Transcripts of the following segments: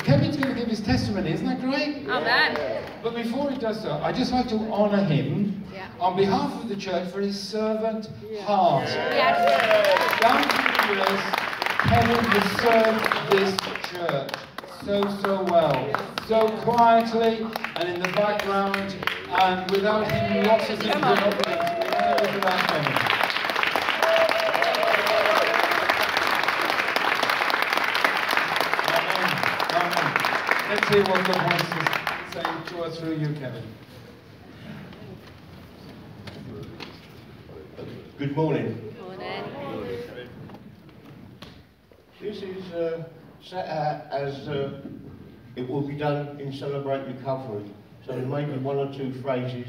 Kevin's going to give his testimony, isn't that great? Amen. But before he does so, I'd just like to honour him on behalf of the church for his servant heart. Yes. Down through the years, Kevin has served this church so well. So quietly and in the background, and without him, lots of things are not going to be done without Kevin. Let's hear what God wants to say to us through you, Kevin. Good morning. Morning. This is set out as it will be done in Celebrate Recovery. So there may be one or two phrases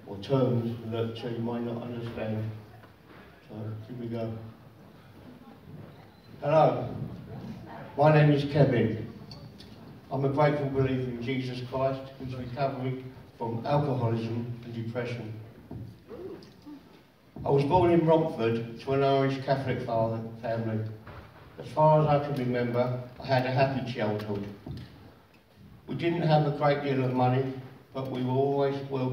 or terms that you might not understand. So here we go. Hello, my name is Kevin. I'm a grateful believer in Jesus Christ who's recovering from alcoholism and depression. I was born in Romford to an Irish Catholic family. As far as I can remember, I had a happy childhood. We didn't have a great deal of money, but we were always well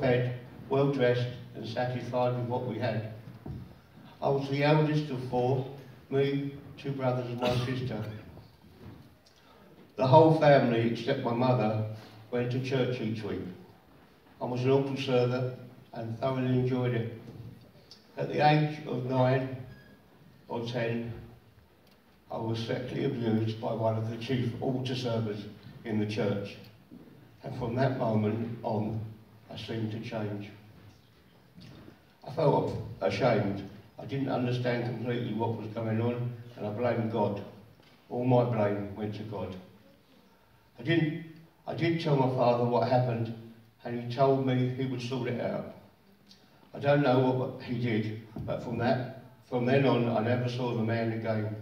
fed, well dressed and satisfied with what we had. I was the eldest of four, me, two brothers and my sister. The whole family, except my mother, went to church each week. I was an altar server and thoroughly enjoyed it. At the age of 9 or 10, I was sexually abused by one of the chief altar servers in the church. And from that moment on, I seemed to change. I felt ashamed. I didn't understand completely what was going on, and I blamed God. All my blame went to God. I did tell my father what happened, and he told me he would sort it out. I don't know what he did, but from then on, I never saw the man again.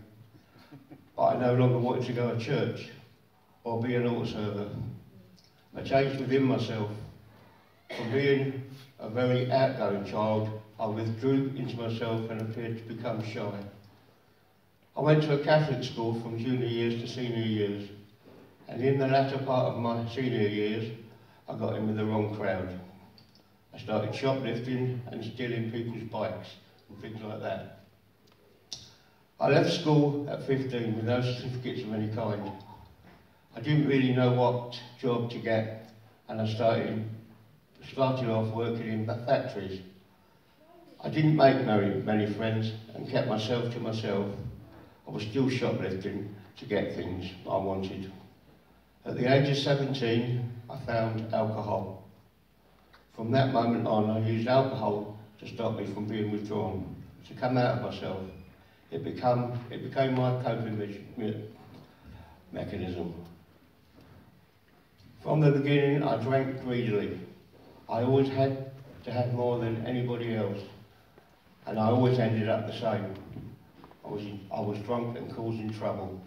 But I no longer wanted to go to church or be an altar server. I changed within myself. From being a very outgoing child, I withdrew into myself and appeared to become shy. I went to a Catholic school from junior years to senior years, and in the latter part of my senior years, I got in with the wrong crowd. I started shoplifting and stealing people's bikes and things like that. I left school at 15 with no certificates of any kind. I didn't really know what job to get, and I started off working in factories. I didn't make many friends and kept myself to myself. I was still shoplifting to get things I wanted. At the age of 17, I found alcohol. From that moment on, I used alcohol to stop me from being withdrawn, to come out of myself. It became my coping mechanism. From the beginning, I drank greedily. I always had to have more than anybody else, and I always ended up the same. I was drunk and causing trouble.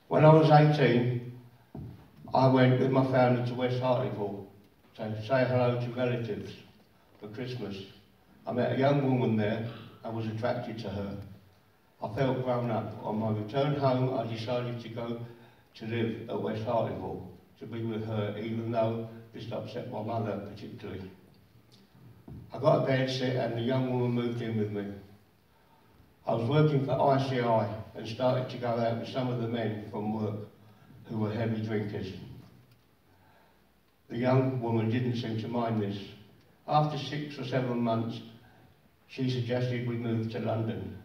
When I was 18, I went with my family to West Hartlepool to say hello to relatives for Christmas. I met a young woman there and was attracted to her. I felt grown up. On my return home, I decided to go to live at West Hartlepool, to be with her, even though this upset my mother particularly. I got a bed sit and the young woman moved in with me. I was working for ICI and started to go out with some of the men from work who were heavy drinkers. The young woman didn't seem to mind this. After 6 or 7 months, she suggested we move to London.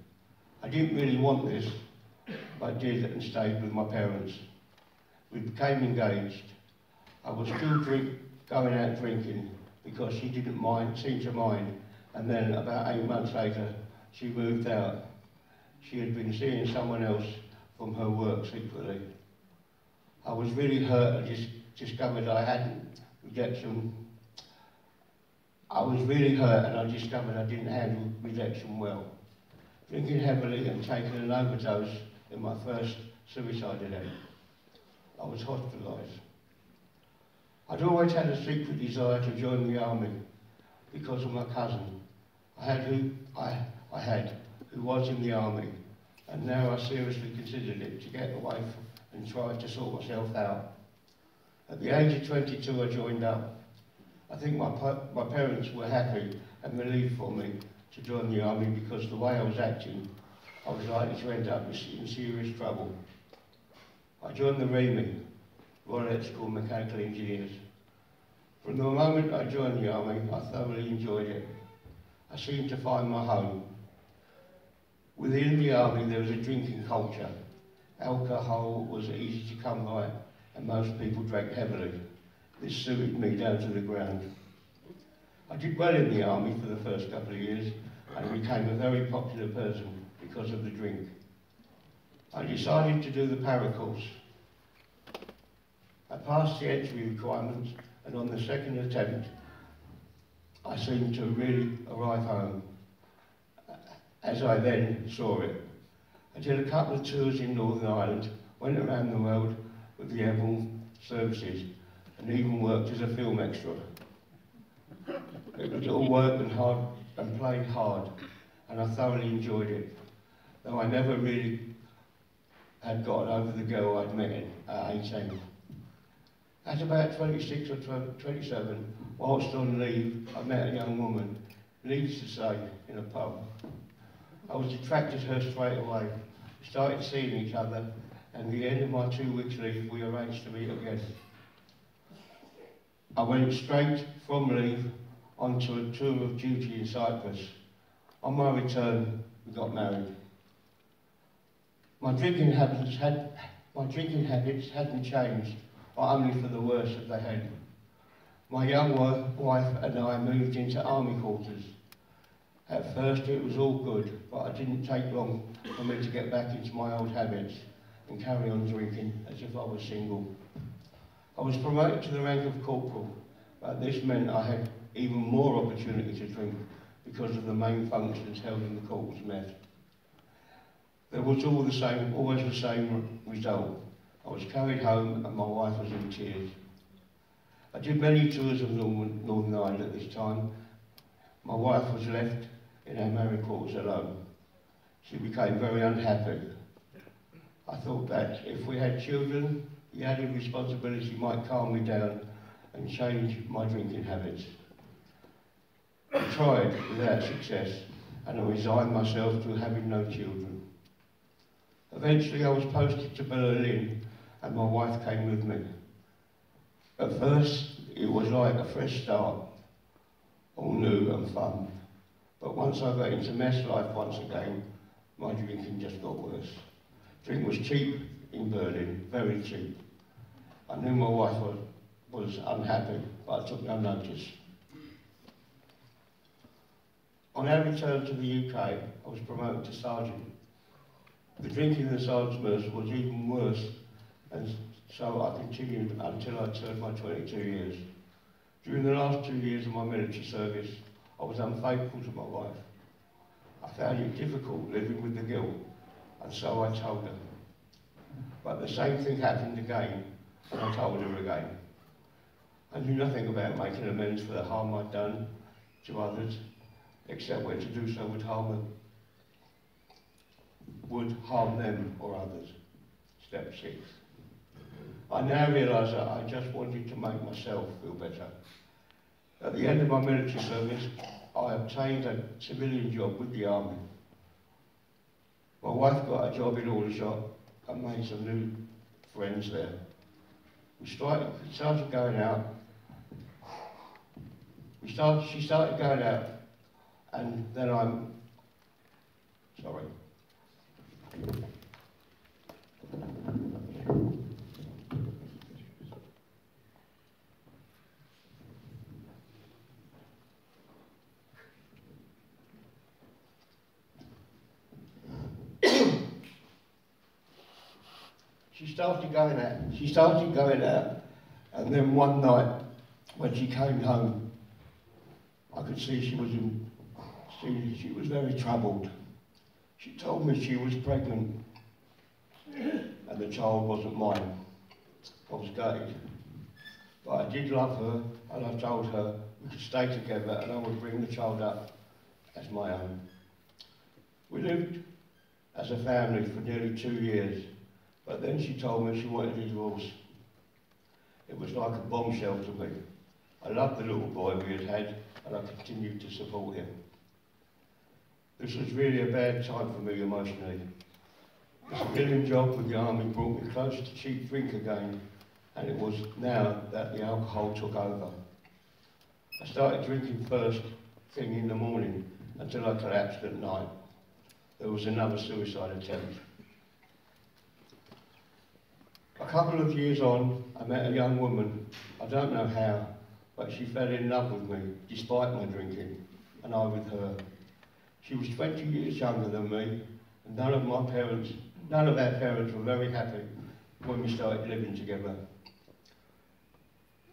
I didn't really want this, but did and stayed with my parents. We became engaged. I was still going out drinking because she didn't seem to mind, and then about 8 months later, she moved out. She had been seeing someone else from her work secretly. I was really hurt and just discovered I hadn't rejection. I was really hurt and I discovered I didn't handle rejection well. Drinking heavily and taking an overdose in my first suicide attempt. I was hospitalised. I'd always had a secret desire to join the army because of my cousin. I had who was in the army, and now I seriously considered it to get away and try to sort myself out. At the age of 22 I joined up. I think my parents were happy and relieved for me to join the army because the way I was acting, I was likely to end up in serious trouble. I joined the REME, Royal Electrical and Mechanical Engineers. From the moment I joined the army, I thoroughly enjoyed it. I seemed to find my home. Within the army there was a drinking culture. Alcohol was easy to come by and most people drank heavily. This suited me down to the ground. I did well in the army for the first couple of years and became a very popular person because of the drink. I decided to do the para course. I passed the entry requirements and on the second attempt I seemed to really arrive home, as I then saw it. I did a couple of tours in Northern Ireland, went around the world with the airborne services and even worked as a film extra. It was all work and hard and played hard, and I thoroughly enjoyed it, though I never really had gotten over the girl I'd met at 18. At about 26 or 27, whilst on leave, I met a young woman, needless to say, in a pub. I was attracted to her straight away. We started seeing each other, and at the end of my 2 weeks leave, we arranged to meet again. I went straight from leave onto a tour of duty in Cyprus. On my return, we got married. My drinking habits hadn't changed, but only for the worse as they had. My young wife and I moved into army quarters. At first it was all good, but it didn't take long for me to get back into my old habits and carry on drinking as if I was single. I was promoted to the rank of corporal, but this meant I had even more opportunity to drink because of the main functions held in the corporal's mess. There was always the same result. I was carried home and my wife was in tears. I did many tours of Northern Ireland at this time. My wife was left in our married quarters alone. She became very unhappy. I thought that if we had children, the added responsibility might calm me down and change my drinking habits. I tried without success and I resigned myself to having no children. Eventually I was posted to Berlin and my wife came with me. At first it was like a fresh start, all new and fun. But once I got into mess life once again, my drinking just got worse. Drink was cheap in Berlin, very cheap. I knew my wife was unhappy, but I took no notice. On our return to the UK, I was promoted to sergeant. The drinking in the sergeant's was even worse, and so I continued until I turned my 22 years. During the last 2 years of my military service, I was unfaithful to my wife. I found it difficult living with the guilt, and so I told her. But the same thing happened again, and I told her again. I knew nothing about making amends for the harm I'd done to others, except when to do so would harm them or others. Step 6. I now realise that I just wanted to make myself feel better. At the end of my military service, I obtained a civilian job with the army. My wife got a job in Aldershot and made some new friends there. She started going out, and then sorry. She started going out, and then one night, when she came home, I could see she was very troubled. She told me she was pregnant, and the child wasn't mine. I was gutted. But I did love her, and I told her we could stay together, and I would bring the child up as my own. We lived as a family for nearly 2 years, but then she told me she wanted a divorce. It was like a bombshell to me. I loved the little boy we had had, and I continued to support him. This was really a bad time for me emotionally. The civilian job with the army brought me close to cheap drink again, and it was now that the alcohol took over. I started drinking first thing in the morning until I collapsed at night. There was another suicide attempt. A couple of years on, I met a young woman. I don't know how, but she fell in love with me, despite my drinking, and I with her. She was 20 years younger than me, and none of our parents were very happy when we started living together.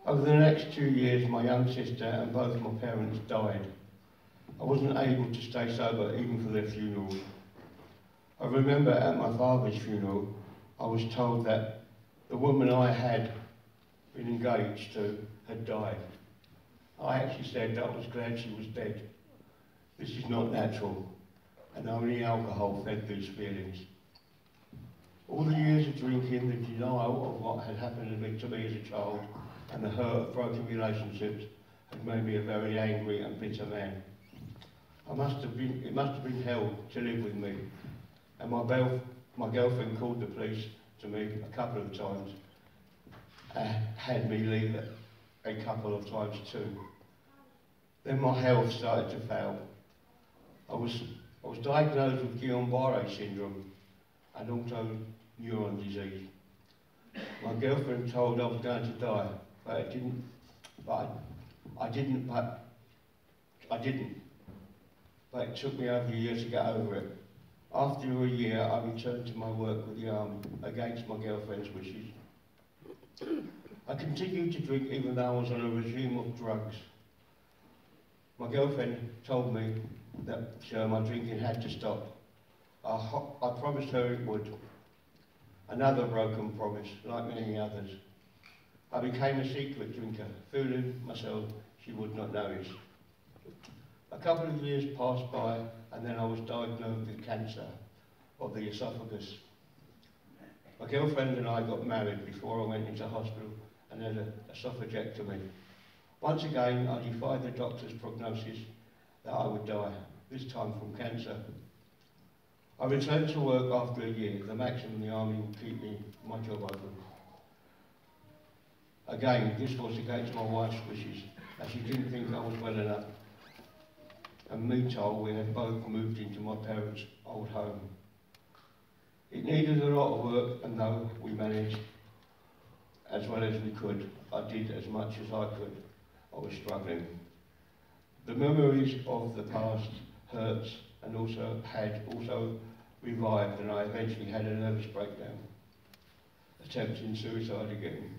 Over the next 2 years, my young sister and both my parents died. I wasn't able to stay sober even for their funeral. I remember at my father's funeral, I was told that the woman I had been engaged to had died. I actually said that I was glad she was dead. This is not natural, and only alcohol fed these feelings. All the years of drinking, the denial of what had happened to me as a child, and the hurt of broken relationships had made me a very angry and bitter man. It must have been hell to live with me, and my girlfriend called the police to me a couple of times, had me leave a couple of times too. Then my health started to fail. I was diagnosed with Guillain-Barré syndrome and also neuron disease. My girlfriend told I was going to die, but I didn't. But it took me over a year to get over it. After a year, I returned to my work with the army against my girlfriend's wishes. I continued to drink even though I was on a regime of drugs. My girlfriend told me that my drinking had to stop. I promised her it would. Another broken promise, like many others. I became a secret drinker, fooling myself she would not notice. A couple of years passed by, and then I was diagnosed with cancer of the esophagus. My girlfriend and I got married before I went into hospital and had an esophagectomy. Once again, I defied the doctor's prognosis that I would die, this time from cancer. I returned to work after a year. The maximum the army would keep me my job open. Again, this was against my wife's wishes, as she didn't think I was well enough. And meanwhile, we had both moved into my parents' old home. It needed a lot of work, and though we managed as well as we could, I did as much as I could. I was struggling. The memories of the past hurts and also revived, and I eventually had a nervous breakdown, attempting suicide again.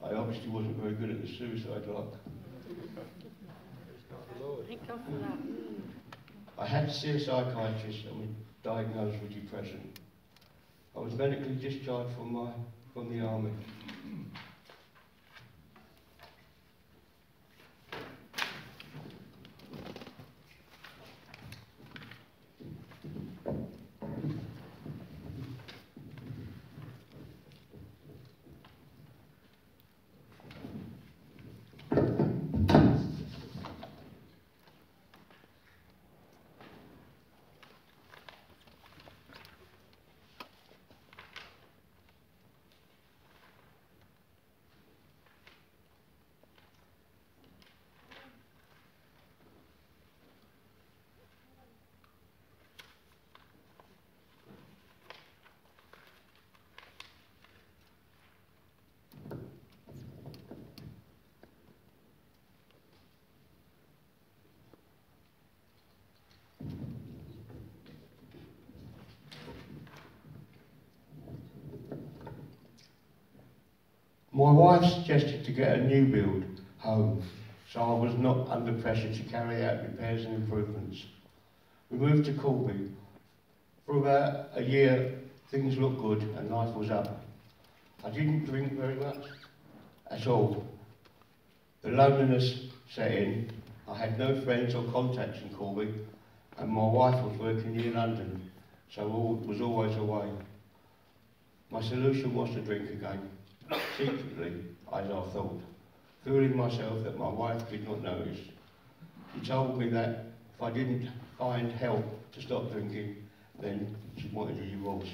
I obviously wasn't very good at the suicide lock. I had to see a psychiatrist and was diagnosed with depression. I was medically discharged from the army. My wife suggested to get a new build home, so I was not under pressure to carry out repairs and improvements. We moved to Corby. For about a year, things looked good and life was up. I didn't drink very much at all. The loneliness set in. I had no friends or contacts in Corby, and my wife was working near London, so all was always away. My solution was to drink again, secretly, as I thought, fooling myself that my wife did not notice. She told me that if I didn't find help to stop drinking, then she wanted a divorce.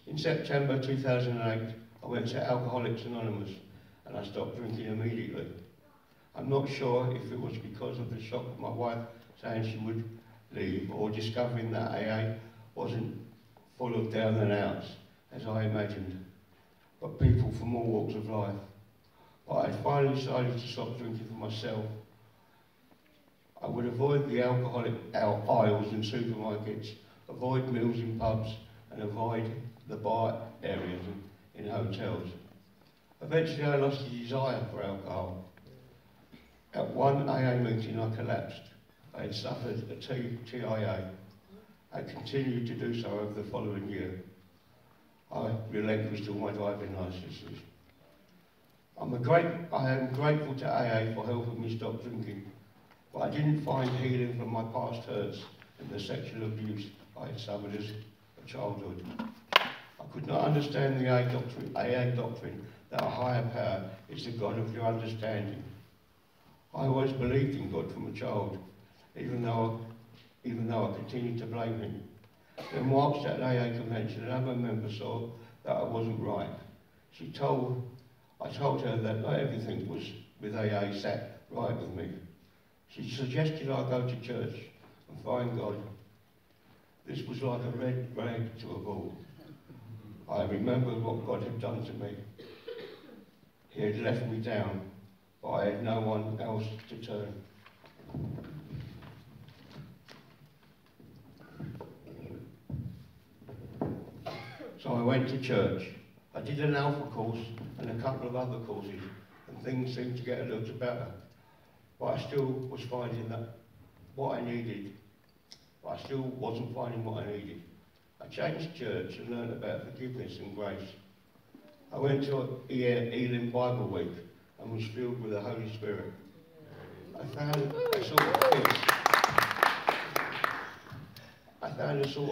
In September 2008, I went to Alcoholics Anonymous and I stopped drinking immediately. I'm not sure if it was because of the shock of my wife saying she would leave or discovering that AA wasn't full of down and outs, as I imagined, but people from all walks of life. But I finally decided to stop drinking for myself. I would avoid the alcoholic aisles in supermarkets, avoid meals in pubs, and avoid the bar areas in hotels. Eventually I lost the desire for alcohol. At one AA meeting I collapsed. I had suffered a TIA. I continued to do so over the following year. I relinquished all my driving licences. I am grateful to AA for helping me stop drinking, but I didn't find healing from my past hurts and the sexual abuse I had suffered as a childhood. I could not understand the AA doctrine that a higher power is the God of your understanding. I always believed in God from a child, even though I continued to blame him. Then whilst at an AA convention, another member saw that I wasn't right. I told her that not everything was with AA sat right with me. She suggested I go to church and find God. This was like a red rag to a bull. I remembered what God had done to me. He had left me down, but I had no one else to turn. So I went to church. I did an Alpha course and a couple of other courses, and things seemed to get a little better. But I still was finding that what I needed, but I still wasn't finding what I needed. I changed church and learned about forgiveness and grace. I went to Elim Bible Week and was filled with the Holy Spirit. I found a sort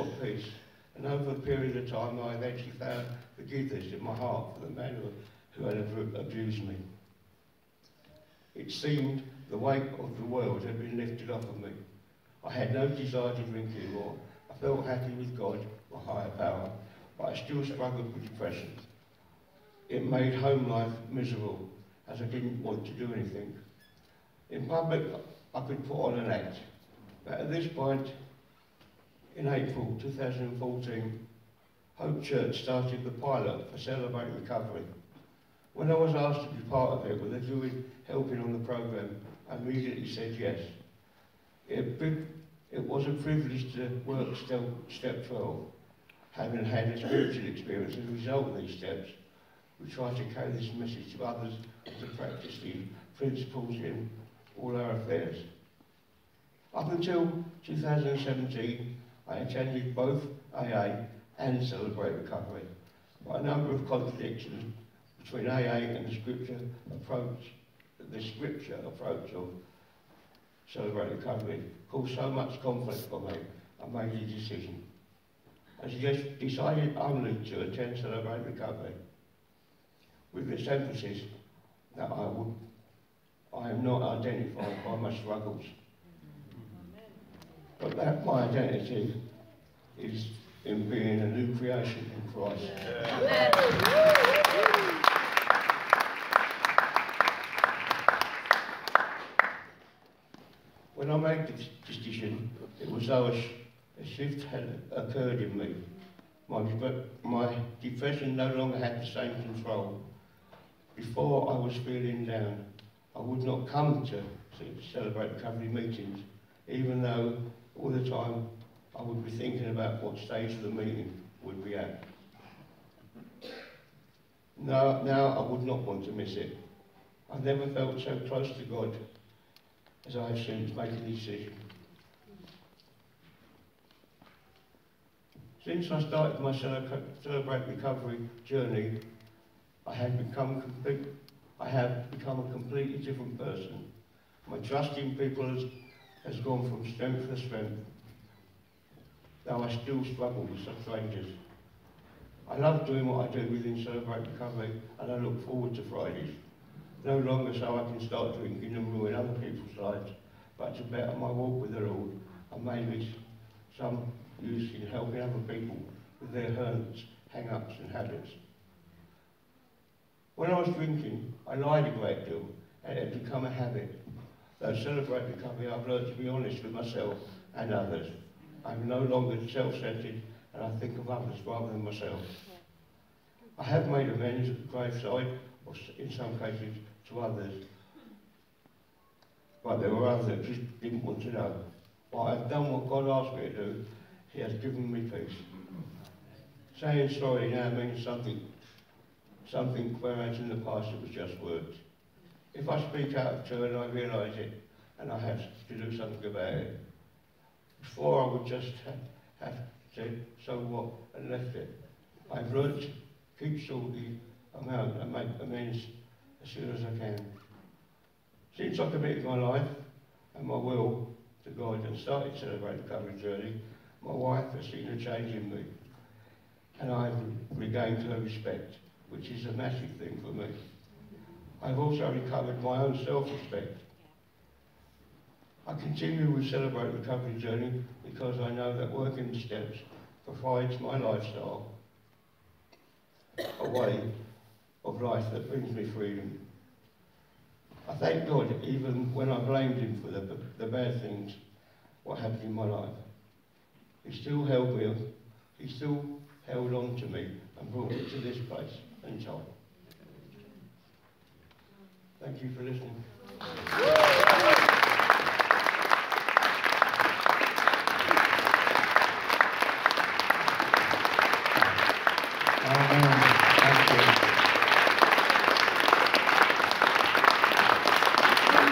of peace. And over a period of time, I eventually found forgiveness in my heart for the man who had abused me. It seemed the weight of the world had been lifted off of me. I had no desire to drink anymore. I felt happy with God, my higher power, but I still struggled with depression. It made home life miserable, as I didn't want to do anything. In public, I could put on an act, but at this point, in April 2014, Hope Church started the pilot for Celebrate Recovery. When I was asked to be part of it with a view in helping on the programme, I immediately said yes. It was a privilege to work step 12. Having had a spiritual experience as a result of these steps, we try to carry this message to others and to practice the principles in all our affairs. Up until 2017, I attended both AA and Celebrate Recovery, but a number of contradictions between AA and the scripture approach of Celebrate Recovery caused so much conflict for me, I made a decision. I decided only to attend Celebrate Recovery, with this emphasis that I am not identified by my struggles, but that my identity is in being a new creation in Christ. When I made this decision, it was though a shift had occurred in me. My depression no longer had the same control. Before I was feeling down, I would not come to Celebrate Recovery meetings, even though all the time I would be thinking about what stage of the meeting would be at. Now I would not want to miss it. I never felt so close to God as I have since making the decision. Since I started my Celebrate Recovery journey, I have become a completely different person. My trust in people has gone from strength to strength. though I still struggle with some strangers. I love doing what I do within Celebrate Recovery, and I look forward to Fridays. No longer so I can start drinking and ruin other people's lives, but to better my walk with the Lord, and maybe some use in helping other people with their hurts, hang-ups and habits. When I was drinking, I lied a great deal, and it had become a habit. Though Celebrate Recovery, I've learned to be honest with myself and others. I'm no longer self-centered, and I think of others rather than myself. I have made amends at the graveside, or in some cases to others, but there were others that just didn't want to know. But I've done what God asked me to do. He has given me peace. Saying sorry now means something, whereas in the past it was just words. If I speak out of turn, I realise it, and I have to do something about it. Before I would just have said, so what, and left it. I've learnt to keep short the amount and make amends as soon as I can. Since I committed my life and my will to God and started Celebrate Recovery journey, my wife has seen a change in me, and I've regained her respect, which is a massive thing for me. I've also recovered my own self-respect. I continue with Celebrate Recovery journey because I know that working the steps provides my lifestyle a way of life that brings me freedom. I thank God even when I blamed him for the bad things, what happened in my life. He still held me, he still held on to me and brought me to this place and time. Thank you for listening. Amen. Thank you.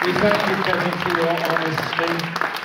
We thank you, Kevin, for your honesty.